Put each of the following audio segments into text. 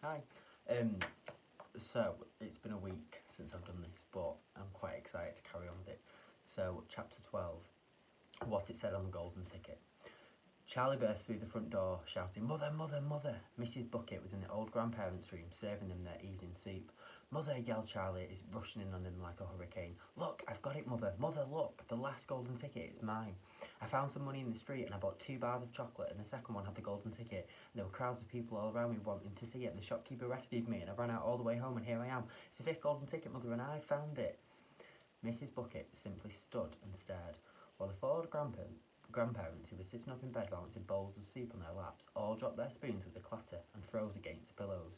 Hi. Um, so it's been a week since I've done this, but I'm quite excited to carry on with it. So, chapter 12, what it said on the golden ticket. Charlie burst through the front door, shouting, "Mother, mother, mother!" Mrs. Bucket was in the old grandparents' room, serving them their evening soup. "Mother," yelled Charlie, is rushing in on them like a hurricane. "Look, I've got it, Mother! Mother, look! The last golden ticket, it's mine! I found some money in the street and I bought 2 bars of chocolate and the second one had the golden ticket. And there were crowds of people all around me wanting to see it. The shopkeeper rescued me and I ran out all the way home and here I am. It's the 5th golden ticket, Mother, and I found it." Mrs. Bucket simply stood and stared, while the four grandparents who were sitting up in bed balancing bowls of soup on their laps all dropped their spoons with a clatter and froze against the pillows.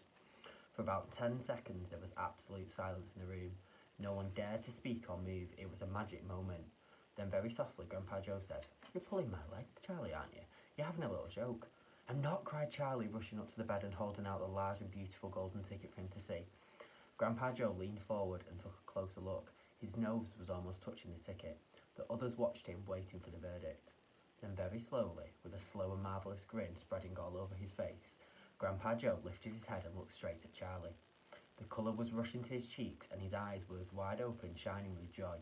For about 10 seconds there was absolute silence in the room. No one dared to speak or move. It was a magic moment. Then very softly Grandpa Joe said, "You're pulling my leg, Charlie, aren't you? You're having a little joke." "I'm not," cried Charlie, rushing up to the bed and holding out the large and beautiful golden ticket for him to see. Grandpa Joe leaned forward and took a closer look. His nose was almost touching the ticket. The others watched him, waiting for the verdict. Then very slowly, with a slow and marvellous grin spreading all over his face, Grandpa Joe lifted his head and looked straight at Charlie. The colour was rushing to his cheeks and his eyes were as wide open, shining with joy.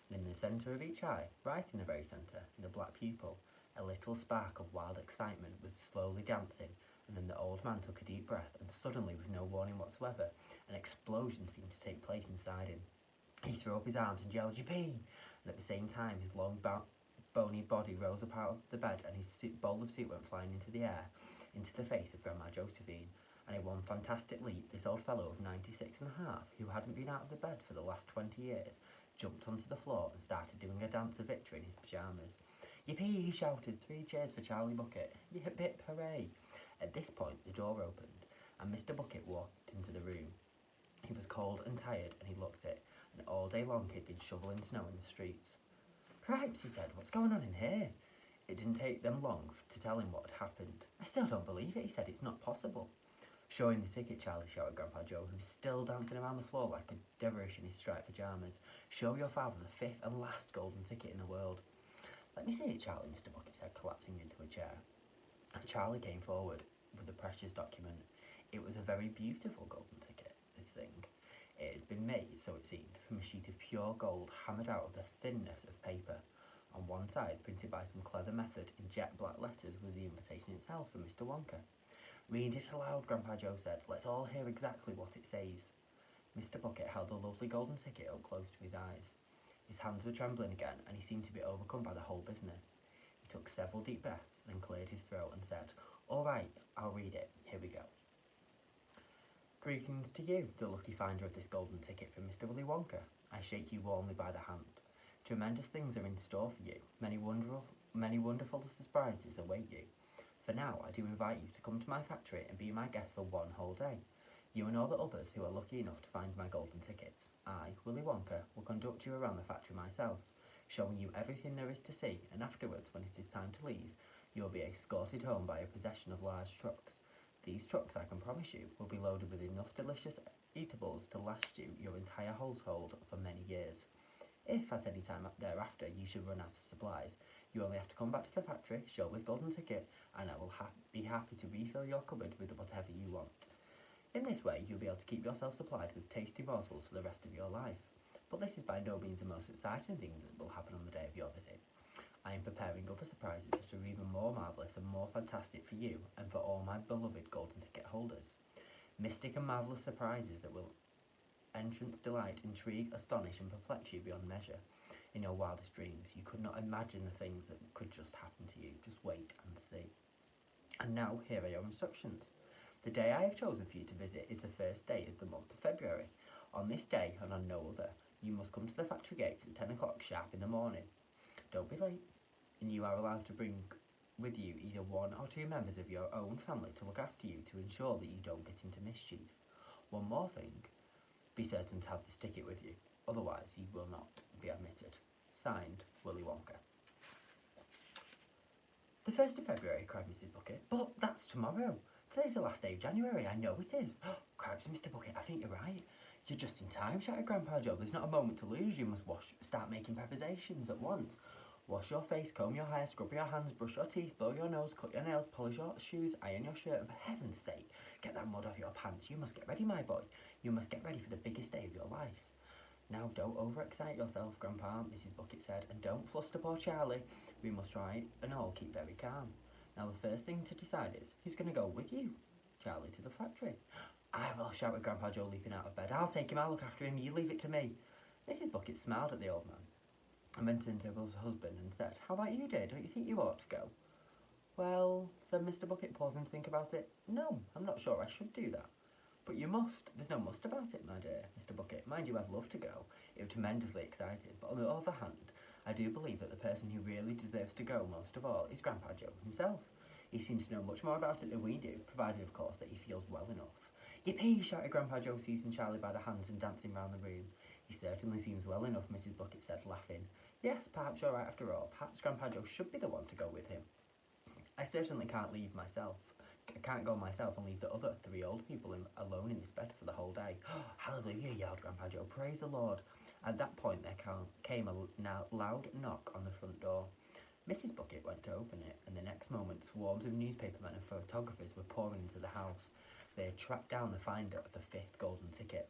And in the centre of each eye, right in the very centre, in the black pupil, a little spark of wild excitement was slowly dancing, and then the old man took a deep breath, and suddenly, with no warning whatsoever, an explosion seemed to take place inside him. He threw up his arms and yelled, "Yippee!" And at the same time his long bony body rose up out of the bed and his bowl of soup went flying into the air, into the face of Grandma Josephine. And in one fantastic leap, this old fellow of 96 and a half, who hadn't been out of the bed for the last 20 years, jumped onto the floor and started doing a dance of victory in his pyjamas. "Yippee!" he shouted. 3 cheers for Charlie Bucket. Yip, hip, hooray! At this point, the door opened, and Mr. Bucket walked into the room. He was cold and tired, and he looked it, and all day long he'd been shoveling snow in the streets. "Cripes," he said, "what's going on in here?" It didn't take them long to tell him what had happened. "I still don't believe it," he said. "It's not possible." "Showing the ticket, Charlie," shouted Grandpa Joe, who was still dancing around the floor like a dervish in his striped pyjamas. "Show your father the 5th and last golden ticket in the world." "Let me see it, Charlie," Mr. Bucket said, collapsing into a chair. And Charlie came forward with the precious document. It was a very beautiful golden ticket, this thing. It had been made, so it seemed, from a sheet of pure gold hammered out of the thinness of paper. On one side, printed by some clever method in jet black letters, was the invitation itself from Mr. Wonka. "Read it aloud," Grandpa Joe said. "Let's all hear exactly what it says." Mr. Bucket held the lovely golden ticket up close to his eyes. His hands were trembling again, and he seemed to be overcome by the whole business. He took several deep breaths, then cleared his throat and said, "All right, I'll read it. Here we go. Greetings to you, the lucky finder of this golden ticket from Mr. Willy Wonka. I shake you warmly by the hand. Tremendous things are in store for you. Many wonderful surprises await you. For now, I do invite you to come to my factory and be my guest for one whole day. You and all the others who are lucky enough to find my golden tickets. I, Willy Wonka, will conduct you around the factory myself, showing you everything there is to see, and afterwards, when it is time to leave, you will be escorted home by a procession of large trucks. These trucks, I can promise you, will be loaded with enough delicious eatables to last you your entire household for many years. If at any time thereafter you should run out of supplies, you only have to come back to the factory, show this golden ticket, and I will be happy to refill your cupboard with whatever you want. In this way, you'll be able to keep yourself supplied with tasty morsels for the rest of your life. But this is by no means the most exciting thing that will happen on the day of your visit. I am preparing other surprises that are even more marvellous and more fantastic for you and for all my beloved golden ticket holders. Mystic and marvellous surprises that will entrance, delight, intrigue, astonish and perplex you beyond measure. In your wildest dreams, you could not imagine the things that could just happen to you. Just wait and see. And now, here are your instructions. The day I have chosen for you to visit is the first day of the month of February. On this day, and on no other, you must come to the factory gates at 10 o'clock sharp in the morning. Don't be late, and you are allowed to bring with you either 1 or 2 members of your own family to look after you to ensure that you don't get into mischief. One more thing, be certain to have this ticket with you, otherwise you will not be admitted. Signed, Willy Wonka. The 1st of February, cried Mrs. Bucket. But that's tomorrow. Today's the last day of January, I know it is. Cripes, Mr. Bucket, I think you're right. You're just in time, shouted Grandpa Joe. There's not a moment to lose. You must start making preparations at once. Wash your face, comb your hair, scrub your hands, brush your teeth, blow your nose, cut your nails, polish your shoes, iron your shirt, and for heaven's sake, get that mud off your pants. You must get ready, my boy. You must get ready for the biggest day of your life. Now, don't overexcite yourself, Grandpa, Mrs. Bucket said, and don't fluster poor Charlie. We must try and all keep very calm. Now, the first thing to decide is, who's going to go with you? Charlie to the factory. I will, shouted Grandpa Joe, leaping out of bed. I'll take him, I'll look after him, you leave it to me. Mrs. Bucket smiled at the old man, and then turned to her husband and said, how about you, dear? Don't you think you ought to go? Well, said Mr. Bucket, pausing to think about it. No, I'm not sure I should do that. But you must. There's no must about it, my dear Mr. Bucket. Mind you, I'd love to go. I'm tremendously excited. But on the other hand, I do believe that the person who really deserves to go most of all is Grandpa Joe himself. He seems to know much more about it than we do, provided, of course, that he feels well enough. Yippee! Shouted Grandpa Joe, seizing Charlie by the hands and dancing round the room. He certainly seems well enough, Mrs. Bucket said, laughing. Yes, perhaps you're right after all. Perhaps Grandpa Joe should be the one to go with him. I certainly can't leave myself. I can't go myself and leave the other 3 old people alone in this bed for the whole day. Hallelujah, yelled Grandpa Joe. Praise the Lord. At that point there came a loud knock on the front door. Mrs. Bucket went to open it, and the next moment swarms of newspapermen and photographers were pouring into the house. They had tracked down the finder of the 5th golden ticket,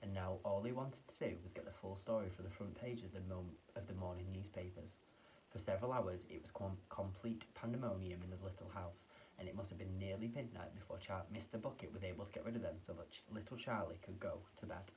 and now all they wanted to do was get the full story for the front pages of the morning newspapers. For several hours it was complete pandemonium in the little house, and it must have been nearly midnight before Mr. Bucket was able to get rid of them so that little Charlie could go to bed.